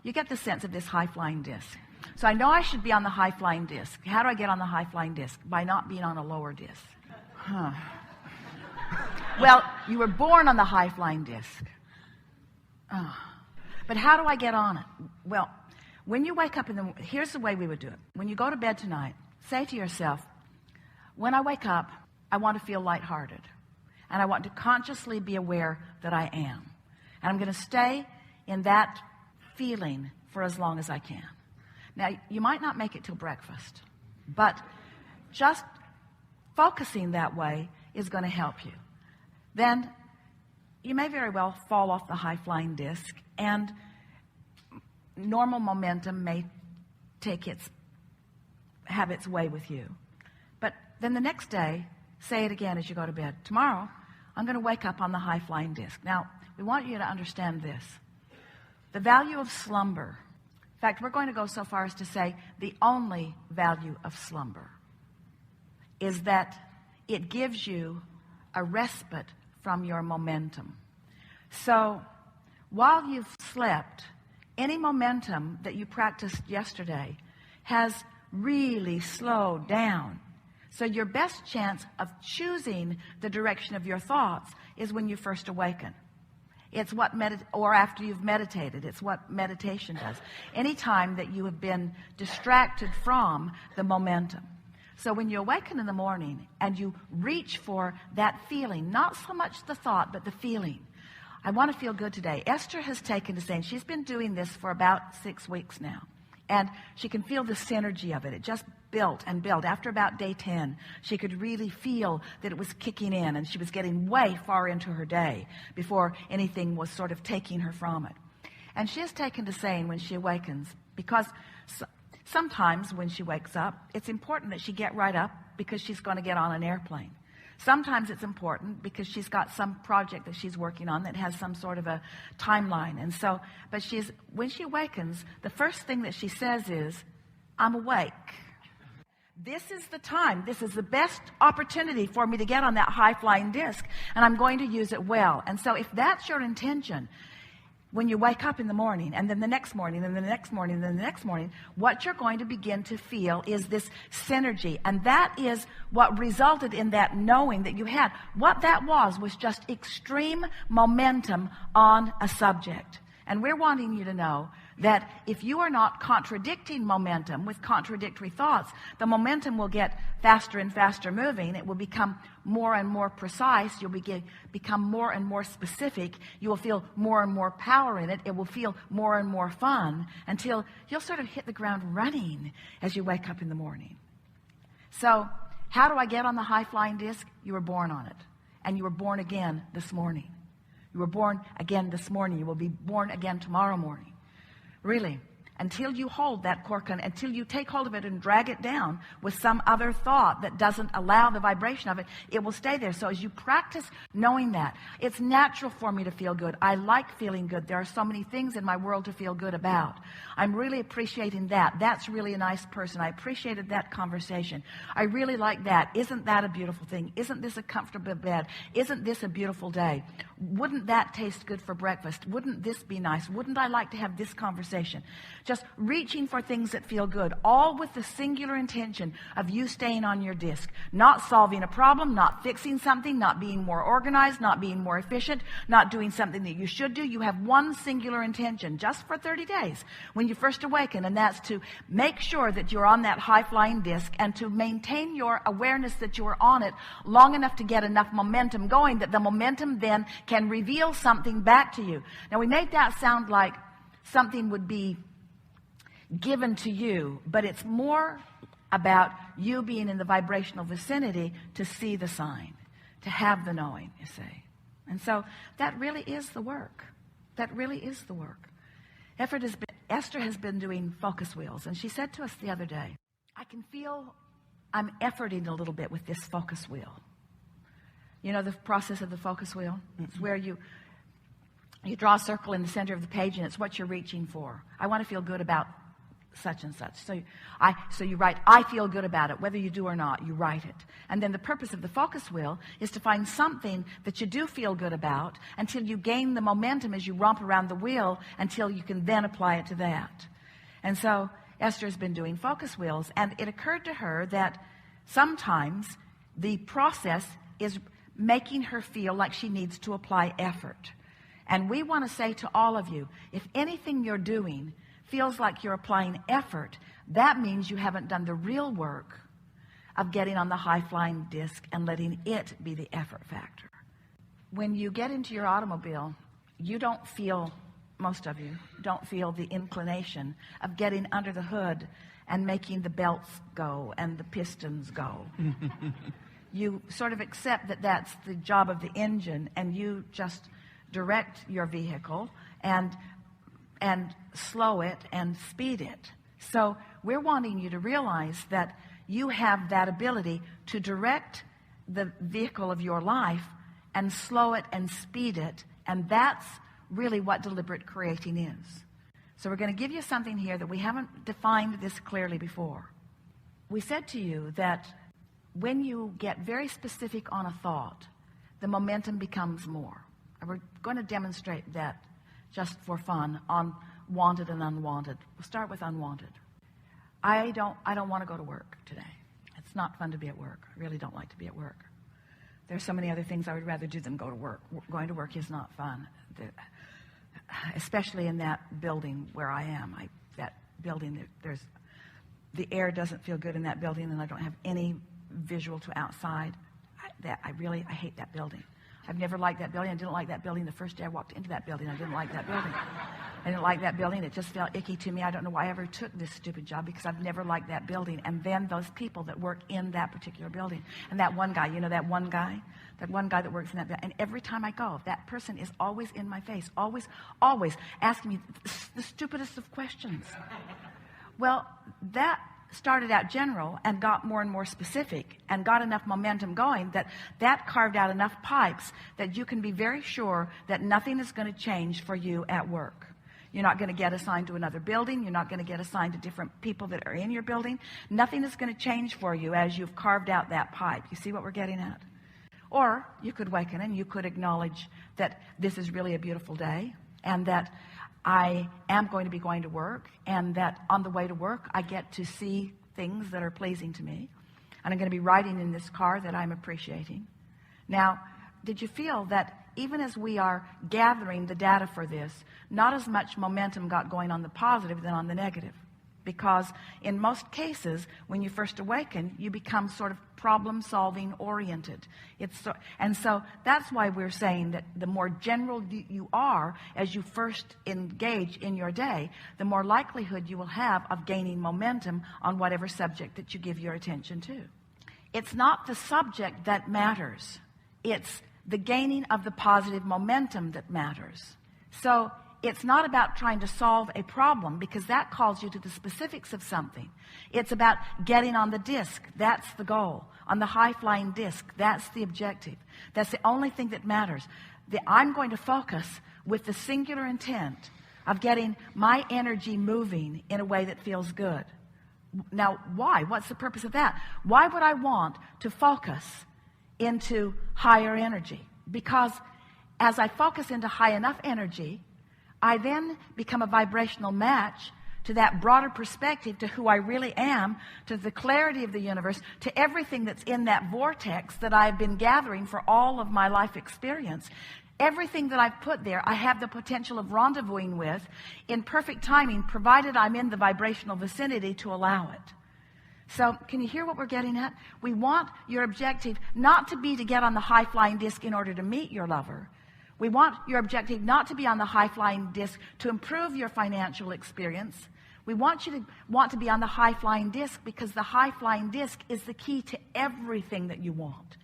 you get the sense of this high-flying disc. So I know I should be on the high-flying disc. How do I get on the high-flying disc? By not being on a lower disc. Well, you were born on the high-flying disc. But how do I get on it? Well, when you wake up here's the way we would do it. When you go to bed tonight, say to yourself, when I wake up, I want to feel lighthearted. And I want to consciously be aware that I am. And I'm going to stay in that feeling for as long as I can. Now, you might not make it till breakfast, but just focusing that way is going to help you. Then you may very well fall off the high-flying disc, and normal momentum may have its way with you. But then the next day, say it again as you go to bed. Tomorrow, I'm going to wake up on the high-flying disc. Now, we want you to understand this. The value of slumber. In fact, we're going to go so far as to say the only value of slumber is that it gives you a respite from your momentum. So while you've slept, any momentum that you practiced yesterday has really slowed down. So your best chance of choosing the direction of your thoughts is when you first awaken. It's what or after you've meditated. It's what meditation does. Anytime that you have been distracted from the momentum. So when you awaken in the morning and you reach for that feeling, not so much the thought, but the feeling. I want to feel good today. Esther has taken to saying, she's been doing this for about 6 weeks now. And she can feel the synergy of it. It just built and built. After about day 10, she could really feel that it was kicking in, and she was getting way far into her day before anything was sort of taking her from it. And she has taken to saying when she awakens, because sometimes when she wakes up, it's important that she get right up because she's going to get on an airplane. Sometimes it's important because she's got some project that she's working on that has some sort of a timeline. And so, but when she awakens, the first thing that she says is, I'm awake. This is the time. This is the best opportunity for me to get on that high-flying disc, and I'm going to use it well. And so if that's your intention, when you wake up in the morning, and then the next morning, and the next morning, and then the next morning, what you're going to begin to feel is this synergy. And that is what resulted in that knowing that you had. What that was just extreme momentum on a subject. And we're wanting you to know that if you are not contradicting momentum with contradictory thoughts, the momentum will get faster and faster moving. It will become more and more precise. You'll become more and more specific. You will feel more and more power in it. It will feel more and more fun until you'll sort of hit the ground running as you wake up in the morning. So how do I get on the high-flying disc? You were born on it. And you were born again this morning. You were born again this morning. You will be born again tomorrow morning. Really, until you hold that cork, until you take hold of it and drag it down with some other thought that doesn't allow the vibration of it, it will stay there. So as you practice knowing that, it's natural for me to feel good. I like feeling good. There are so many things in my world to feel good about. I'm really appreciating that. That's really a nice person. I appreciated that conversation. I really like that. Isn't that a beautiful thing? Isn't this a comfortable bed? Isn't this a beautiful day? Wouldn't that taste good for breakfast? Wouldn't this be nice? Wouldn't I like to have this conversation? Just reaching for things that feel good, all with the singular intention of you staying on your disc, not solving a problem, not fixing something, not being more organized, not being more efficient, not doing something that you should do. You have one singular intention just for 30 days when you first awaken, and that's to make sure that you're on that high-flying disc and to maintain your awareness that you are on it long enough to get enough momentum going that the momentum then can reveal something back to you. Now, we made that sound like something would be given to you, but it's more about you being in the vibrational vicinity to see the sign, to have the knowing, you see. And so that really is the work. That really is the work. Esther has been doing focus wheels, and she said to us the other day, I can feel I'm efforting a little bit with this focus wheel. You know the process of the focus wheel? It's where you draw a circle in the center of the page, and it's what you're reaching for. I want to feel good about such and such. So you write, I feel good about it. Whether you do or not, you write it. And then the purpose of the focus wheel is to find something that you do feel good about until you gain the momentum as you romp around the wheel until you can then apply it to that. And so Esther's been doing focus wheels, and it occurred to her that sometimes the process is making her feel like she needs to apply effort. And we want to say to all of you, if anything you're doing feels like you're applying effort, that means you haven't done the real work of getting on the high-flying disc and letting it be the effort factor. When you get into your automobile, you don't feel, most of you, don't feel the inclination of getting under the hood and making the belts go and the pistons go. You sort of accept that that's the job of the engine, and you just direct your vehicle and slow it and speed it. So we're wanting you to realize that you have that ability to direct the vehicle of your life and slow it and speed it, and that's really what deliberate creating is. So we're going to give you something here that we haven't defined this clearly before. We said to you that when you get very specific on a thought, the momentum becomes more. And we're going to demonstrate that just for fun on wanted and unwanted. We'll start with unwanted. I don't want to go to work today. It's not fun to be at work. I really don't like to be at work. There's so many other things I would rather do than go to work. Going to work is not fun, especially in that building where I am. That building, the air doesn't feel good in that building, and I don't have any visual to outside. I hate that building. I've never liked that building. I didn't like that building the first day I walked into that building. I didn't like that building. I didn't like that building. It just felt icky to me. I don't know why I ever took this stupid job, because I've never liked that building. And then those people that work in that particular building. And that one guy, that one guy that works in that building. And every time I go, that person is always in my face, always asking me the stupidest of questions. Well, that started out general and got more and more specific and got enough momentum going that carved out enough pipes that you can be very sure that nothing is going to change for you at work. You're not going to get assigned to another building. You're not going to get assigned to different people that are in your building. Nothing is going to change for you as you've carved out that pipe. You see what we're getting at? Or you could waken and you could acknowledge that this is really a beautiful day, and that I am going to be going to work, and that on the way to work I get to see things that are pleasing to me, and I'm going to be riding in this car that I'm appreciating. Now, did you feel that even as we are gathering the data for this, not as much momentum got going on the positive than on the negative? Because in most cases, when you first awaken, you become sort of problem-solving oriented. And so that's why we're saying that the more general you are as you first engage in your day, the more likelihood you will have of gaining momentum on whatever subject that you give your attention to. It's not the subject that matters. It's the gaining of the positive momentum that matters. So it's not about trying to solve a problem, because that calls you to the specifics of something. It's about getting on the disc. That's the goal. On the high-flying disc, that's the objective. That's the only thing that matters. I'm going to focus with the singular intent of getting my energy moving in a way that feels good. Now, why? What's the purpose of that? Why would I want to focus into higher energy? Because as I focus into high enough energy, I then become a vibrational match to that broader perspective, to who I really am, to the clarity of the universe, to everything that's in that vortex that I've been gathering for all of my life experience. Everything that I've put there, I have the potential of rendezvousing with in perfect timing, provided I'm in the vibrational vicinity to allow it. So can you hear what we're getting at? We want your objective not to be to get on the high-flying disc in order to meet your lover. We want your objective not to be on the high-flying disc to improve your financial experience. We want you to be on the high-flying disc because the high-flying disc is the key to everything that you want.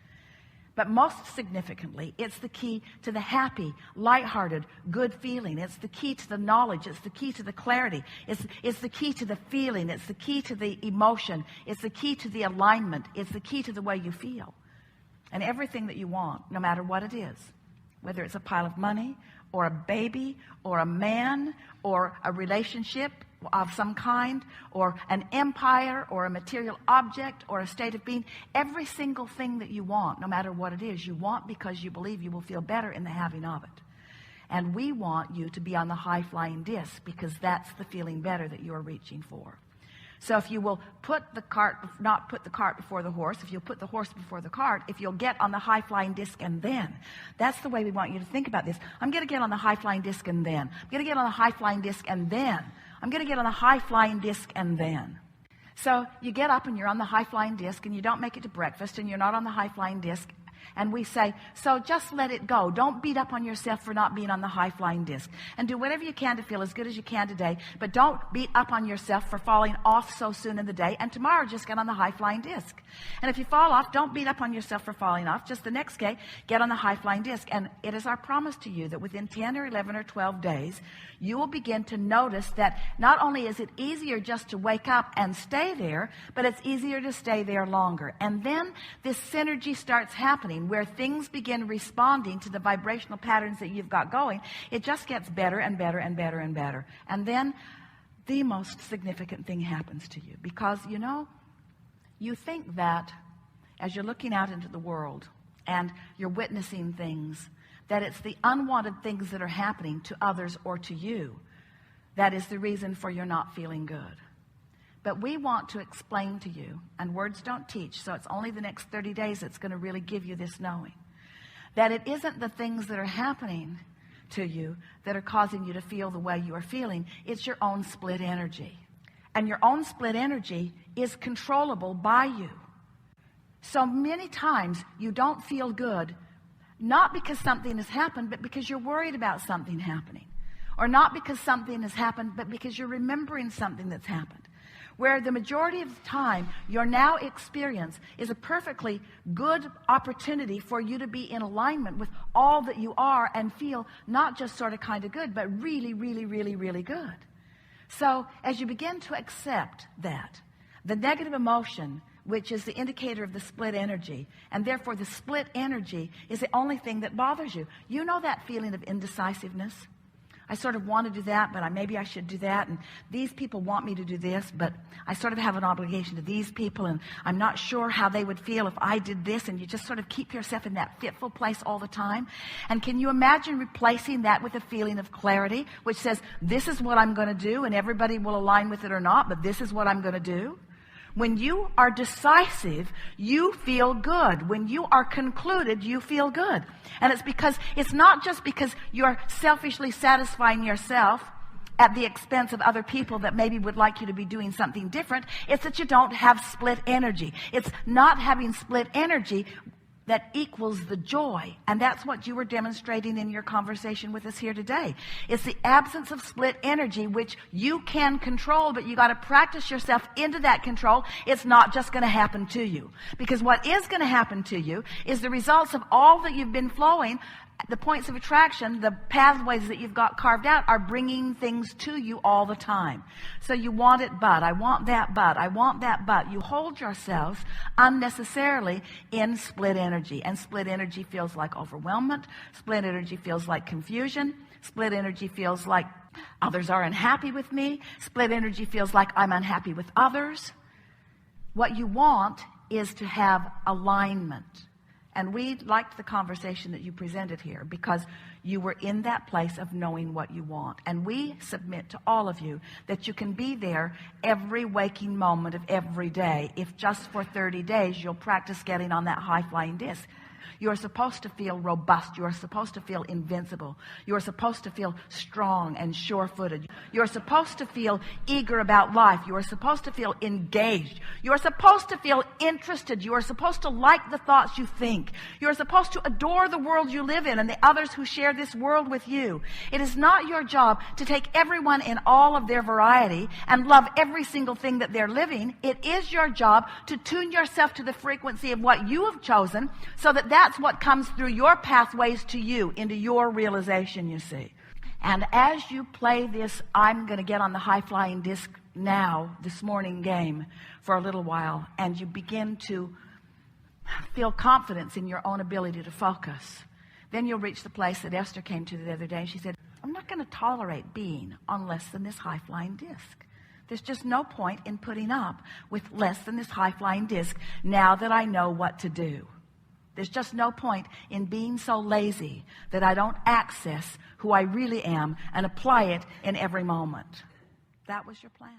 But most significantly, it's the key to the happy, lighthearted, good feeling. It's the key to the knowledge. It's the key to the clarity. It's the key to the feeling. It's the key to the emotion. It's the key to the alignment. It's the key to the way you feel. And everything that you want, no matter what it is, whether it's a pile of money or a baby or a man or a relationship of some kind, or an empire, or a material object, or a state of being. Every single thing that you want, no matter what it is, you want because you believe you will feel better in the having of it. And we want you to be on the high-flying disc, because that's the feeling better that you're reaching for. So if you will not put the cart before the horse, if you'll put the horse before the cart, if you'll get on the high-flying disc and then, that's the way we want you to think about this. I'm going to get on the high-flying disc and then. I'm going to get on the high-flying disc and then. I'm going to get on the high-flying disc and then. So you get up and you're on the high-flying disc and you don't make it to breakfast and you're not on the high-flying disc. And we say, so just let it go. Don't beat up on yourself for not being on the high-flying disc. And do whatever you can to feel as good as you can today. But don't beat up on yourself for falling off so soon in the day. And tomorrow, just get on the high-flying disc. And if you fall off, don't beat up on yourself for falling off. Just the next day, get on the high-flying disc. And it is our promise to you that within 10 or 11 or 12 days, you will begin to notice that not only is it easier just to wake up and stay there, but it's easier to stay there longer. And then this synergy starts happening where things begin responding to the vibrational patterns that you've got going. It just gets better and better and better and better. And then the most significant thing happens to you, because, you know, you think that as you're looking out into the world and you're witnessing things, that it's the unwanted things that are happening to others or to you that is the reason for your not feeling good. But we want to explain to you, and words don't teach, so it's only the next 30 days that's going to really give you this knowing, that it isn't the things that are happening to you that are causing you to feel the way you are feeling. It's your own split energy. And your own split energy is controllable by you. So many times you don't feel good, not because something has happened, but because you're worried about something happening. Or not because something has happened, but because you're remembering something that's happened. Where the majority of the time, your now experience is a perfectly good opportunity for you to be in alignment with all that you are and feel, not just sort of kind of good, but really, really, really, really good. So as you begin to accept that, the negative emotion, which is the indicator of the split energy, and therefore the split energy is the only thing that bothers you. You know that feeling of indecisiveness? I sort of want to do that, but maybe I should do that. And these people want me to do this, but I sort of have an obligation to these people, and I'm not sure how they would feel if I did this. And you just sort of keep yourself in that fitful place all the time. And can you imagine replacing that with a feeling of clarity, which says, this is what I'm going to do, and everybody will align with it or not, but this is what I'm going to do? When you are decisive, you feel good. When you are concluded, you feel good. And it's not just because you're selfishly satisfying yourself at the expense of other people that maybe would like you to be doing something different. It's that you don't have split energy. It's not having split energy that equals the joy. And that's what you were demonstrating in your conversation with us here today. It's the absence of split energy, which you can control, but you got to practice yourself into that control. It's not just going to happen to you. Because what is going to happen to you is the results of all that you've been flowing. The points of attraction, the pathways that you've got carved out, are bringing things to you all the time. So you want it, but I want that, but I want that, but you hold yourselves unnecessarily in split energy. And split energy feels like overwhelmment. Split energy feels like confusion. Split energy feels like others are unhappy with me. Split energy feels like I'm unhappy with others. What you want is to have alignment. And we liked the conversation that you presented here because you were in that place of knowing what you want. And we submit to all of you that you can be there every waking moment of every day. If just for 30 days you'll practice getting on that high-flying disc. You are supposed to feel robust. You are supposed to feel invincible. You are supposed to feel strong and sure-footed. You are supposed to feel eager about life. You are supposed to feel engaged. You are supposed to feel interested. You are supposed to like the thoughts you think. You are supposed to adore the world you live in and the others who share this world with you. It is not your job to take everyone in all of their variety and love every single thing that they're living. It is your job to tune yourself to the frequency of what you have chosen, so that that's what comes through your pathways to you, into your realization, you see. And as you play this, I'm going to get on the high-flying disc now, this morning game, for a little while, and you begin to feel confidence in your own ability to focus, then you'll reach the place that Esther came to the other day, and she said, I'm not going to tolerate being on less than this high-flying disc. There's just no point in putting up with less than this high-flying disc now that I know what to do. There's just no point in being so lazy that I don't access who I really am and apply it in every moment. That was your plan.